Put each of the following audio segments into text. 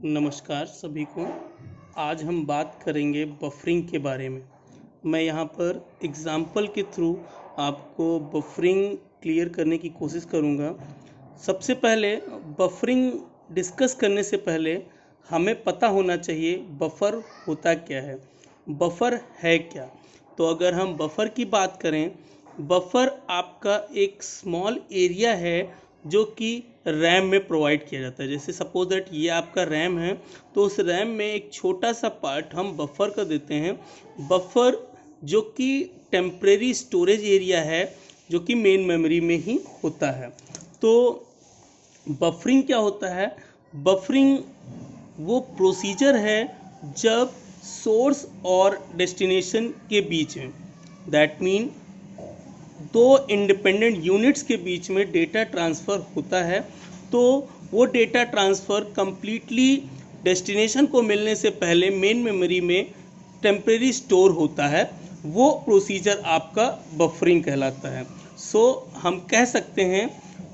नमस्कार सभी को। आज हम बात करेंगे बफरिंग के बारे में। मैं यहाँ पर एग्ज़ाम्पल के थ्रू आपको बफरिंग क्लियर करने की कोशिश करूँगा। सबसे पहले बफरिंग डिस्कस करने से पहले हमें पता होना चाहिए बफर होता क्या है, बफर है क्या। तो अगर हम बफर की बात करें, बफर आपका एक स्मॉल एरिया है जो कि रैम में प्रोवाइड किया जाता है। जैसे सपोज दैट ये आपका रैम है, तो उस रैम में एक छोटा सा पार्ट हम बफर का देते हैं। बफर जो कि टेम्परेरी स्टोरेज एरिया है, जो कि मेन मेमोरी में ही होता है। तो बफरिंग क्या होता है? बफरिंग वो प्रोसीजर है जब सोर्स और डेस्टिनेशन के बीच में, दैट मीन दो इंडिपेंडेंट यूनिट्स के बीच में डेटा ट्रांसफ़र होता है, तो वो डेटा ट्रांसफ़र कंप्लीटली डेस्टिनेशन को मिलने से पहले मेन मेमोरी में टेम्परेरी स्टोर होता है। वो प्रोसीजर आपका बफरिंग कहलाता है। सो हम कह सकते हैं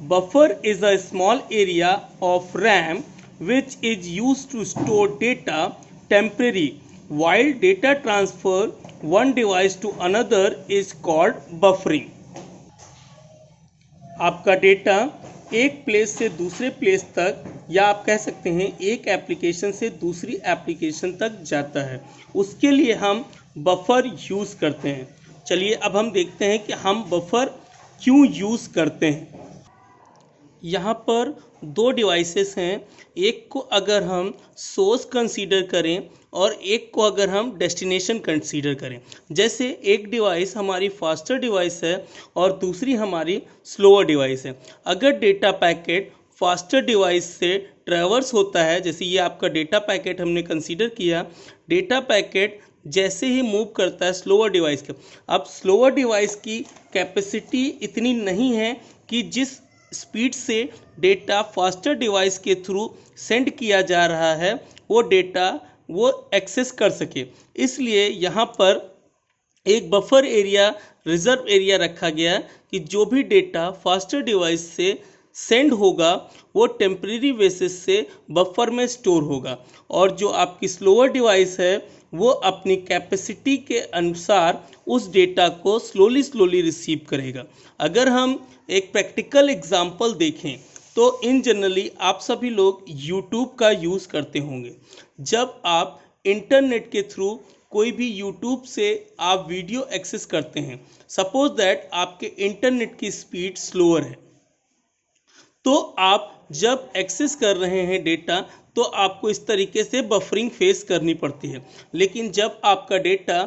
buffer is a small area of RAM which is used to store data temporarily while data transfer one device to another is called buffering। आपका डेटा एक प्लेस से दूसरे प्लेस तक, या आप कह सकते हैं एक एप्लीकेशन से दूसरी एप्लीकेशन तक जाता है, उसके लिए हम बफर यूज़ करते हैं। चलिए अब हम देखते हैं कि हम बफर क्यों यूज़ करते हैं। यहाँ पर दो डिवाइसेस हैं, एक को अगर हम सोर्स कंसीडर करें और एक को अगर हम डेस्टिनेशन कंसीडर करें। जैसे एक डिवाइस हमारी फास्टर डिवाइस है और दूसरी हमारी स्लोअर डिवाइस है। अगर डेटा पैकेट फास्टर डिवाइस से ट्रैवर्स होता है, जैसे ये आपका डेटा पैकेट हमने कंसीडर किया, डेटा पैकेट जैसे ही मूव करता है स्लोअर डिवाइस का, अब स्लोअर डिवाइस की कैपेसिटी इतनी नहीं है कि जिस स्पीड से डेटा फास्टर डिवाइस के थ्रू सेंड किया जा रहा है वो डेटा वो एक्सेस कर सके। इसलिए यहाँ पर एक बफर एरिया, रिजर्व एरिया रखा गया कि जो भी डेटा फास्टर डिवाइस से सेंड होगा वो टेम्परेरी बेसिस से बफर में स्टोर होगा, और जो आपकी स्लोअर डिवाइस है वो अपनी कैपेसिटी के अनुसार उस डेटा को स्लोली रिसीव करेगा। अगर हम एक प्रैक्टिकल एग्जांपल देखें तो इन जनरली आप सभी लोग YouTube का यूज़ करते होंगे। जब आप इंटरनेट के थ्रू कोई भी YouTube से आप वीडियो एक्सेस करते हैं, सपोज दैट आपके इंटरनेट की स्पीड स्लोअर है, तो आप जब एक्सेस कर रहे हैं डेटा तो आपको इस तरीके से बफरिंग फेस करनी पड़ती है। लेकिन जब आपका डेटा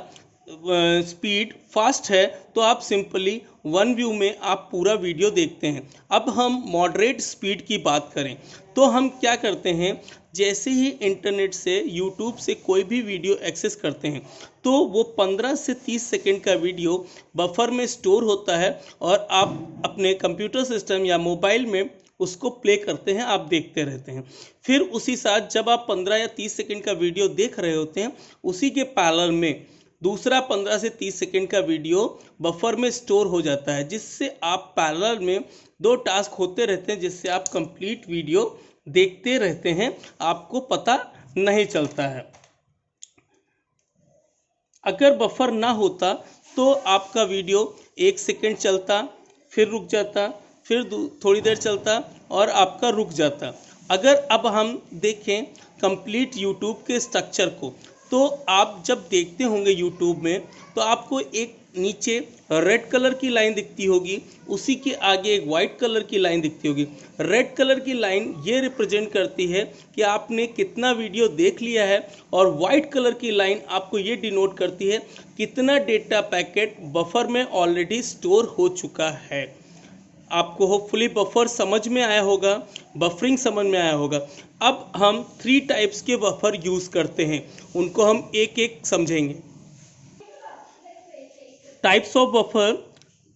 स्पीड फास्ट है तो आप सिंपली वन व्यू में आप पूरा वीडियो देखते हैं। अब हम मॉडरेट स्पीड की बात करें तो हम क्या करते हैं, जैसे ही इंटरनेट से यूट्यूब से कोई भी वीडियो एक्सेस करते हैं तो वो 15 से 30 सेकंड का वीडियो बफर में स्टोर होता है और आप अपने कंप्यूटर सिस्टम या मोबाइल में उसको प्ले करते हैं, आप देखते रहते हैं। फिर उसी साथ जब आप 15 या 30 सेकंड का वीडियो देख रहे होते हैं, उसी के पैरेलल में दूसरा 15 से 30 सेकंड का वीडियो बफर में स्टोर हो जाता है, जिससे आप पैरेलल में दो टास्क होते रहते हैं, जिससे आप कंप्लीट वीडियो देखते रहते हैं, आपको पता नहीं चलता है। अगर बफर ना होता तो आपका वीडियो 1 सेकंड चलता, फिर रुक जाता, फिर थोड़ी देर चलता और आपका रुक जाता। अगर अब हम देखें कंप्लीट यूट्यूब के स्ट्रक्चर को, तो आप जब देखते होंगे यूट्यूब में तो आपको एक नीचे रेड कलर की लाइन दिखती होगी, उसी के आगे एक वाइट कलर की लाइन दिखती होगी। रेड कलर की लाइन ये रिप्रेजेंट करती है कि आपने कितना वीडियो देख लिया है, और वाइट कलर की लाइन आपको ये डिनोट करती है कितना डेटा पैकेट बफर में ऑलरेडी स्टोर हो चुका है। आपको होपफुली बफर समझ में आया होगा, बफरिंग समझ में आया होगा। अब हम 3 टाइप्स के बफर यूज़ करते हैं, उनको हम एक एक समझेंगे। Types of buffer,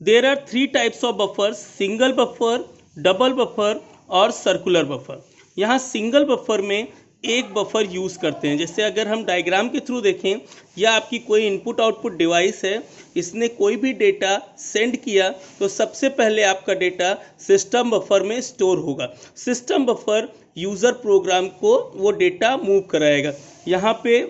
there are 3 types of buffer, single buffer, double buffer और सर्कुलर बफर। यहाँ सिंगल बफर में एक बफर यूज़ करते हैं। जैसे अगर हम डायग्राम के थ्रू देखें, या आपकी कोई इनपुट आउटपुट डिवाइस है, इसने कोई भी डेटा सेंड किया तो सबसे पहले आपका डेटा सिस्टम बफर में स्टोर होगा। सिस्टम बफर यूज़र प्रोग्राम को वो डेटा मूव कराएगा। यहाँ पे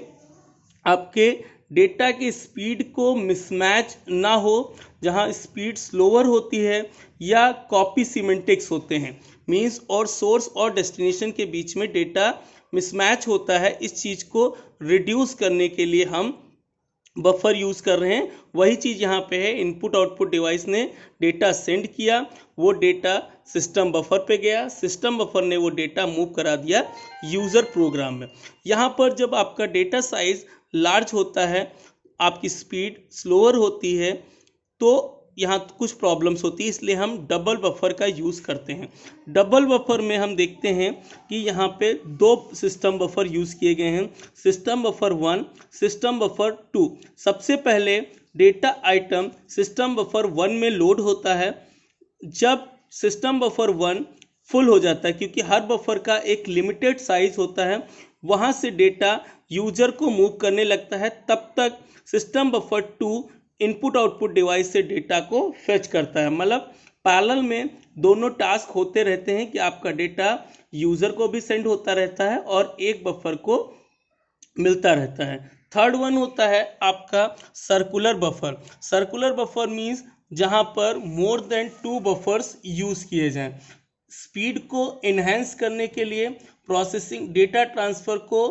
आपके डेटा की स्पीड को मिसमैच ना हो, जहाँ स्पीड स्लोअर होती है या कॉपी सिमेंटिक्स होते हैं, मीन्स और सोर्स और डेस्टिनेशन के बीच में डेटा मिसमैच होता है, इस चीज़ को रिड्यूस करने के लिए हम बफर यूज़ कर रहे हैं। वही चीज़ यहाँ पे है, इनपुट आउटपुट डिवाइस ने डेटा सेंड किया, वो डेटा सिस्टम बफर पे गया, सिस्टम बफर ने वो डेटा मूव करा दिया यूज़र प्रोग्राम में। यहाँ पर जब आपका डेटा साइज लार्ज होता है, आपकी स्पीड स्लोअर होती है, तो यहाँ कुछ प्रॉब्लम्स होती है, इसलिए हम डबल बफर का यूज़ करते हैं। डबल बफर में हम देखते हैं कि यहाँ पे दो सिस्टम बफर यूज़ किए गए हैं, सिस्टम बफर 1, सिस्टम बफर 2। सबसे पहले डेटा आइटम सिस्टम बफर 1 में लोड होता है। जब सिस्टम बफर 1 फुल हो जाता है, क्योंकि हर बफर का एक लिमिटेड साइज होता है, वहाँ से डेटा यूजर को मूव करने लगता है, तब तक system buffer 2 input output device से डेटा को फेच करता है। मतलब पैरेलल में दोनों टास्क होते रहते हैं कि आपका डेटा यूज़र को भी सेंड होता रहता है और एक बफर को मिलता रहता है। थर्ड वन होता है आपका circular buffer. Circular buffer means जहाँ पर मोर देन 2 बफर्स यूज़ किए जाएं। स्पीड को इन्हेंस करने के लिए, प्रोसेसिंग डेटा ट्रांसफ़र को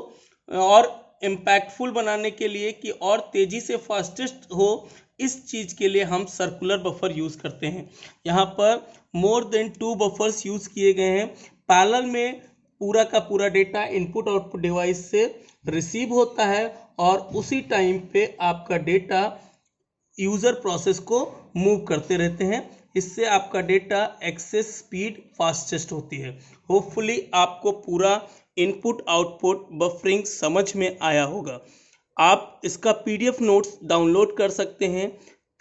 और इम्पैक्टफुल बनाने के लिए कि और तेज़ी से फास्टेस्ट हो, इस चीज़ के लिए हम सर्कुलर बफर यूज़ करते हैं। यहाँ पर मोर देन 2 बफर्स यूज़ किए गए हैं। पैरेलल में पूरा का पूरा डेटा इनपुट आउटपुट डिवाइस से रिसीव होता है और उसी टाइम पे आपका डेटा यूज़र प्रोसेस को मूव करते रहते हैं। इससे आपका डेटा एक्सेस स्पीड फास्टेस्ट होती है। होपफुली आपको पूरा इनपुट आउटपुट बफरिंग समझ में आया होगा। आप इसका PDF नोट्स डाउनलोड कर सकते हैं।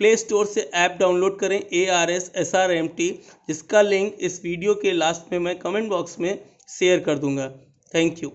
प्ले स्टोर से ऐप डाउनलोड करें ARS SRMT, जिसका लिंक इस वीडियो के लास्ट में मैं कमेंट बॉक्स में शेयर कर दूंगा। Thank you.